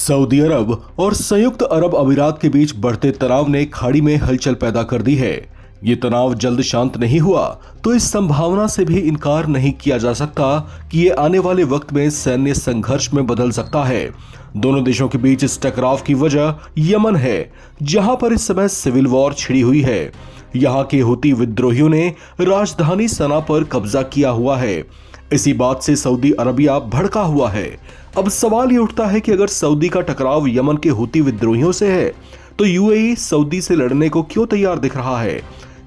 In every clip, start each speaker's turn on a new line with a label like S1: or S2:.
S1: Saudi अरब और संयुक्त अरब अमीरात के बीच बढ़ते तनाव ने खाड़ी में हलचल पैदा कर दी है। ये तनाव जल्द शांत नहीं हुआ तो इस संभावना से भी इनकार नहीं किया जा सकता कि ये आने वाले वक्त में सैन्य संघर्ष में बदल सकता है। दोनों देशों के बीच इस टकराव की वजह यमन है, जहां पर इस समय सिविल वॉर छिड़ी हुई है। यहाँ के हुती विद्रोहियों ने राजधानी सना पर कब्जा किया हुआ है। इसी बात से सऊदी अरबिया भड़का हुआ है। अब सवाल ये उठता है कि अगर सऊदी का टकराव यमन के हुती विद्रोहियों से है तो यूएई सऊदी से लड़ने को क्यों तैयार दिख रहा है?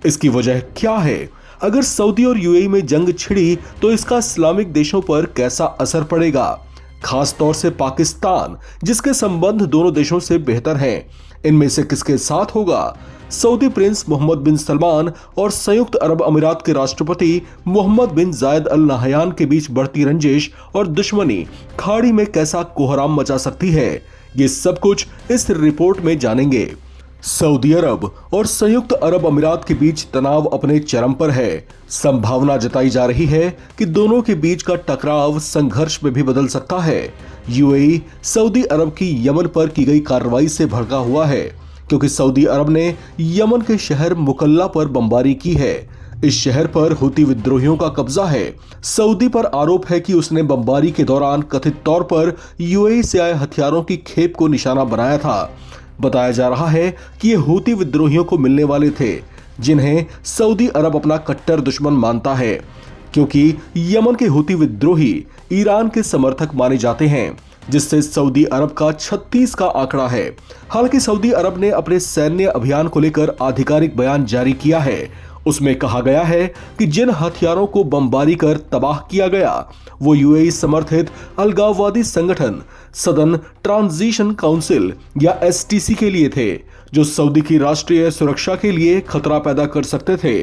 S1: इसकी वजह क्या है? अगर सऊदी और यूएई में जंग छिड़ी तो इसका इस्लामिक देशों पर कैसा असर पड़ेगा, खास तौर से पाकिस्तान जिसके संबंध दोनों देशों से बेहतर हैं, इनमें से किसके साथ होगा? सऊदी प्रिंस मोहम्मद बिन सलमान और संयुक्त अरब अमीरात के राष्ट्रपति मोहम्मद बिन जायद अल नहयान के बीच बढ़ती रंजिश और दुश्मनी खाड़ी में कैसा कोहराम मचा सकती है, ये सब कुछ इस रिपोर्ट में जानेंगे। सऊदी अरब और संयुक्त अरब अमीरात के बीच तनाव अपने चरम पर है। संभावना जताई जा रही है कि दोनों के बीच का टकराव संघर्ष में भी बदल सकता है। यूएई सऊदी अरब की यमन पर की गई कार्रवाई से भड़का हुआ है, क्योंकि सऊदी अरब ने यमन के शहर मुकल्ला पर बमबारी की है। इस शहर पर हुती विद्रोहियों का कब्जा है। सऊदी पर आरोप है कि उसने बमबारी के दौरान कथित तौर पर यूएई से आए हथियारों की खेप को निशाना बनाया था। बताया जा रहा है कि ये हुती विद्रोहियों को मिलने वाले थे, जिन्हें सऊदी अरब अपना कट्टर दुश्मन मानता है, क्योंकि यमन के हुती विद्रोही ईरान के समर्थक माने जाते हैं, जिससे सऊदी अरब का 36 का आंकड़ा है। हालांकि सऊदी अरब ने अपने सैन्य अभियान को लेकर आधिकारिक बयान जारी किया है। उसमें कहा गया है कि जिन हथियारों को बमबारी कर तबाह किया गया वो यूएई समर्थित अलगाववादी संगठन सदर्न ट्रांजिशन काउंसिल या एसटीसी के लिए थे, जो सऊदी की राष्ट्रीय सुरक्षा के लिए खतरा पैदा कर सकते थे।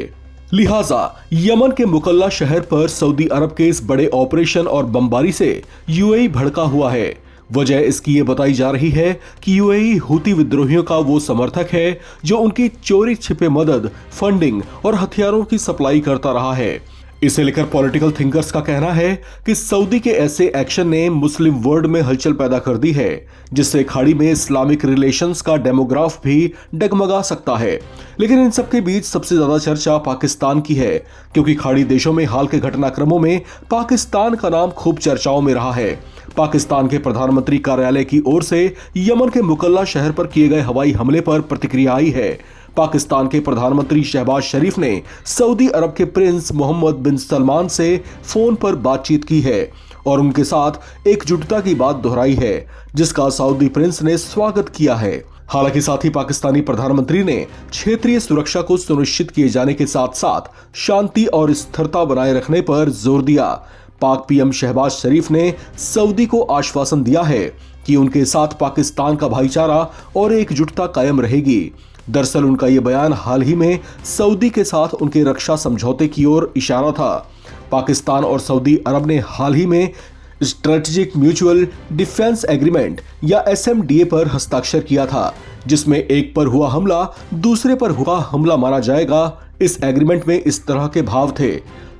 S1: लिहाजा यमन के मुकल्ला शहर पर सऊदी अरब के इस बड़े ऑपरेशन और बमबारी से यूएई भड़का हुआ है। वजह इसकी ये बताई जा रही है कि यूएई हुती विद्रोहियों का वो समर्थक है जो उनकी चोरी छिपे मदद, फंडिंग और हथियारों की सप्लाई करता रहा है। इसे लेकर पॉलिटिकल थिंकर्स का कहना है कि सऊदी के ऐसे एक्शन ने मुस्लिम वर्ल्ड में हलचल पैदा कर दी है, जिससे खाड़ी में इस्लामिक रिलेशंस का डेमोग्राफ भी डगमगा सकता है। लेकिन इन सब के बीच सबसे ज्यादा चर्चा पाकिस्तान की है, क्योंकि खाड़ी देशों में हाल के घटनाक्रमों में पाकिस्तान का नाम खूब चर्चाओं में रहा है। पाकिस्तान के प्रधानमंत्री कार्यालय की ओर से यमन के मुकल्ला शहर पर किए गए हवाई हमले पर प्रतिक्रिया आई है। पाकिस्तान के प्रधानमंत्री शहबाज शरीफ ने सऊदी अरब के प्रिंस मोहम्मद बिन सलमान से फोन पर बातचीत की है और उनके साथ एकजुटता की बात दोहराई है, जिसका सऊदी प्रिंस ने स्वागत किया है। हालांकि साथ ही पाकिस्तानी प्रधानमंत्री ने क्षेत्रीय सुरक्षा को सुनिश्चित किए जाने के साथ साथ शांति और स्थिरता बनाए रखने पर जोर दिया। पाक पीएम शहबाज शरीफ ने सऊदी को आश्वासन दिया है कि उनके साथ पाकिस्तान का भाईचारा और एकजुटता कायम रहेगी। दरअसल उनका ये बयान हाल ही में सऊदी के साथ उनके रक्षा समझौते की ओर इशारा था। पाकिस्तान और सऊदी अरब ने हाल ही में स्ट्रेटेजिक म्यूचुअल डिफेंस एग्रीमेंट या एसएमडीए पर हस्ताक्षर किया था, जिसमें एक पर हुआ हमला दूसरे पर हुआ हमला माना जाएगा। इस एग्रीमेंट में इस तरह के भाव थे।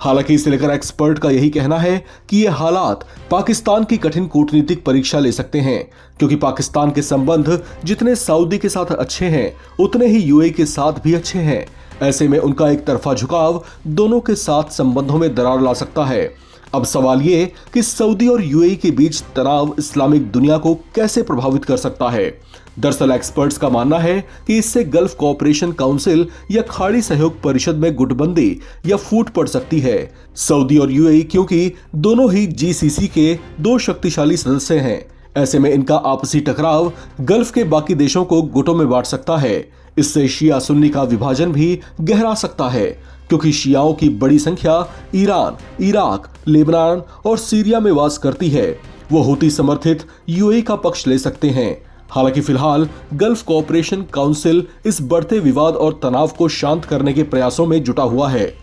S1: हालांकि इसे लेकर एक्सपर्ट का यही कहना है कि ये हालात पाकिस्तान की कठिन कूटनीतिक परीक्षा ले सकते हैं, क्योंकि पाकिस्तान के संबंध जितने सऊदी के साथ अच्छे हैं उतने ही यूएई के साथ भी अच्छे हैं। ऐसे में उनका एक तरफा झुकाव दोनों के साथ संबंधों में दरार ला सकता है। अब सवाल ये कि सऊदी और यूएई के बीच तनाव इस्लामिक दुनिया को कैसे प्रभावित कर सकता है। दरअसल एक्सपर्ट्स का मानना है कि इससे गल्फ कोऑपरेशन काउंसिल या खाड़ी सहयोग परिषद में गुटबंदी या फूट पड़ सकती है। सऊदी और यूएई क्योंकि दोनों ही जीसीसी के दो शक्तिशाली सदस्य हैं, ऐसे में इनका आपसी टकराव गल्फ के बाकी देशों को गुटों में बांट सकता है। इससे शिया सुन्नी का विभाजन भी गहरा सकता है, क्योंकि शियाओं की बड़ी संख्या ईरान, इराक, लेबनान और सीरिया में वास करती है। वो हुती समर्थित यूएई का पक्ष ले सकते हैं। हालांकि फिलहाल गल्फ कोऑपरेशन काउंसिल इस बढ़ते विवाद और तनाव को शांत करने के प्रयासों में जुटा हुआ है।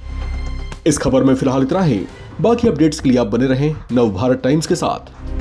S1: इस खबर में फिलहाल इतना ही। बाकी अपडेट्स के लिए आप बने रहें नवभारत टाइम्स के साथ।